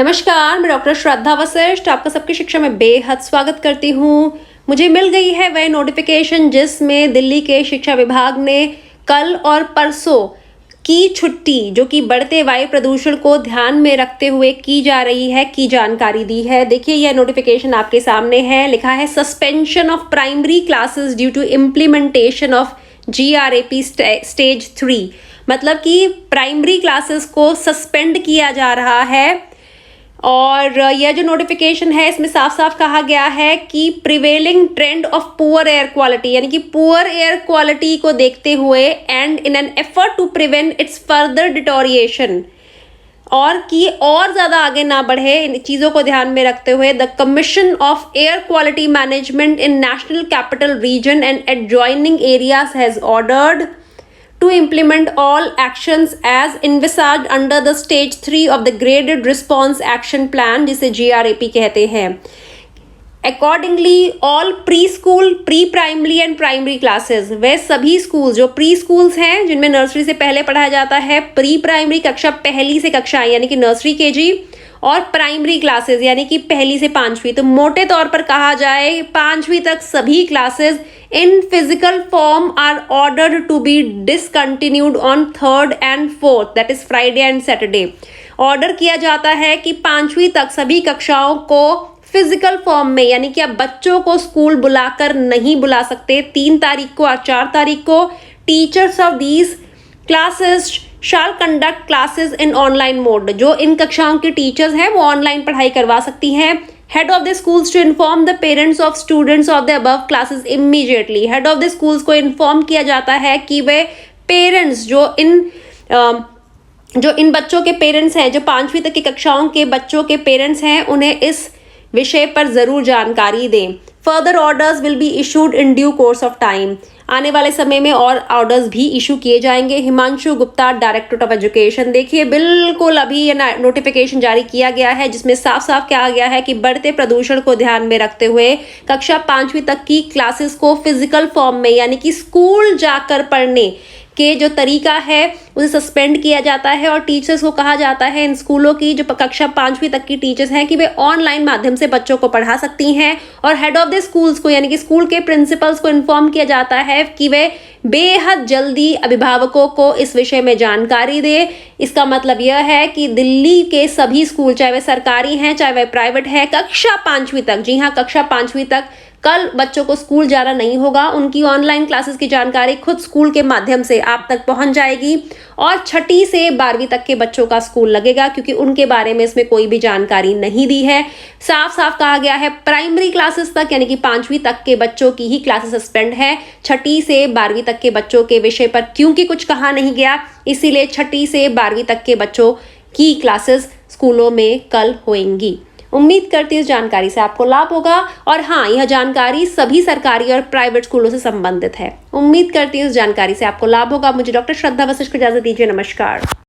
नमस्कार, मैं डॉक्टर श्रद्धा वशिष्ठ आपका सबकी शिक्षा में बेहद स्वागत करती हूँ। मुझे मिल गई है वह नोटिफिकेशन जिसमें दिल्ली के शिक्षा विभाग ने कल और परसों की छुट्टी जो कि बढ़ते वायु प्रदूषण को ध्यान में रखते हुए की जा रही है की जानकारी दी है। देखिए यह नोटिफिकेशन आपके सामने है, लिखा है suspension of primary classes due to implementation of GRAP stage 3। मतलब कि प्राइमरी क्लासेस को सस्पेंड किया जा रहा है। और यह जो नोटिफिकेशन है इसमें साफ साफ कहा गया है कि prevailing trend of poor air quality यानी कि पुअर एयर क्वालिटी को देखते हुए and in an effort to prevent its further deterioration और कि और ज़्यादा आगे ना बढ़े, इन चीज़ों को ध्यान में रखते हुए the commission of air quality management in national capital region and adjoining areas has ordered to implement all actions as envisaged under the stage 3 of the graded response action plan जिसे GRAP कहते हैं। Accordingly, all preschool, pre-primary and primary classes वे सभी school जो pre schools हैं जिनमें nursery से पहले पढ़ाया जाता है, प्री प्राइमरी कक्षा पहली से कक्षा यानी कि नर्सरी केजी और प्राइमरी क्लासेस यानी कि पहली से पांचवी, तो मोटे तौर पर कहा जाए पांचवी तक सभी classes in physical form are ordered to be discontinued on 3rd and 4th that is Friday and Saturday. Order किया जाता है कि पांचवी तक सभी कक्षाओं को फिजिकल फॉर्म में यानी कि आप बच्चों को स्कूल बुलाकर नहीं बुला सकते। 3 तारीख को और 4 तारीख को teachers of these classes shall conduct classes in online mode. जो इन कक्षाओं के टीचर्स हैं वो ऑनलाइन पढ़ाई करवा सकती हैं। Head of the schools to inform the parents of students of the above classes immediately. Head of the schools को इन्फॉर्म किया जाता है कि वे पेरेंट्स जो इन बच्चों के पेरेंट्स हैं, जो पांचवी तक की कक्षाओं के बच्चों के पेरेंट्स हैं, उन्हें इस विषय पर जरूर जानकारी दें। Further orders will be issued in due course of time. आने वाले समय में और ऑर्डर्स भी इशू किए जाएंगे। Himanshu Gupta, director of education. देखिए बिल्कुल अभी ये नोटिफिकेशन जारी किया गया है जिसमें साफ साफ कहा गया है कि बढ़ते प्रदूषण को ध्यान में रखते हुए कक्षा पांचवी तक की क्लासेस को फिजिकल फॉर्म में यानी कि स्कूल जाकर पढ़ने के जो तरीका है उसे सस्पेंड किया जाता है और टीचर्स को कहा जाता है इन स्कूलों की जो कक्षा पांचवी तक की टीचर्स हैं कि वे ऑनलाइन माध्यम से बच्चों को पढ़ा सकती हैं। और हेड ऑफ द स्कूल्स को यानी कि स्कूल के प्रिंसिपल्स को इन्फॉर्म किया जाता है कि वे बेहद जल्दी अभिभावकों को इस विषय में जानकारी दे। इसका मतलब यह है कि दिल्ली के सभी स्कूल चाहे वे सरकारी हैं चाहे वे प्राइवेट है, कक्षा पांचवी तक, जी हाँ कक्षा पांचवी तक कल बच्चों को स्कूल जाना नहीं होगा। उनकी ऑनलाइन क्लासेस की जानकारी खुद स्कूल के माध्यम से आप तक पहुंच जाएगी और छठी से 12वीं तक के बच्चों का स्कूल लगेगा क्योंकि उनके बारे में इसमें कोई भी जानकारी नहीं दी है। साफ साफ कहा गया है प्राइमरी क्लासेस तक यानी कि पांचवी तक के बच्चों की ही क्लासेस सस्पेंड है। छठी से 12वीं तक के बच्चों के विषय पर क्योंकि कुछ कहा नहीं गया, इसीलिए छठी से 12वीं तक के बच्चों की क्लासेस स्कूलों में कल होंगी। उम्मीद करती हूँ इस जानकारी से आपको लाभ होगा और हाँ, यह जानकारी सभी सरकारी और प्राइवेट स्कूलों से संबंधित है। उम्मीद करती हूँ इस जानकारी से आपको लाभ होगा। मुझे डॉक्टर श्रद्धा वशिष्ठ को इजाजत दीजिए। नमस्कार।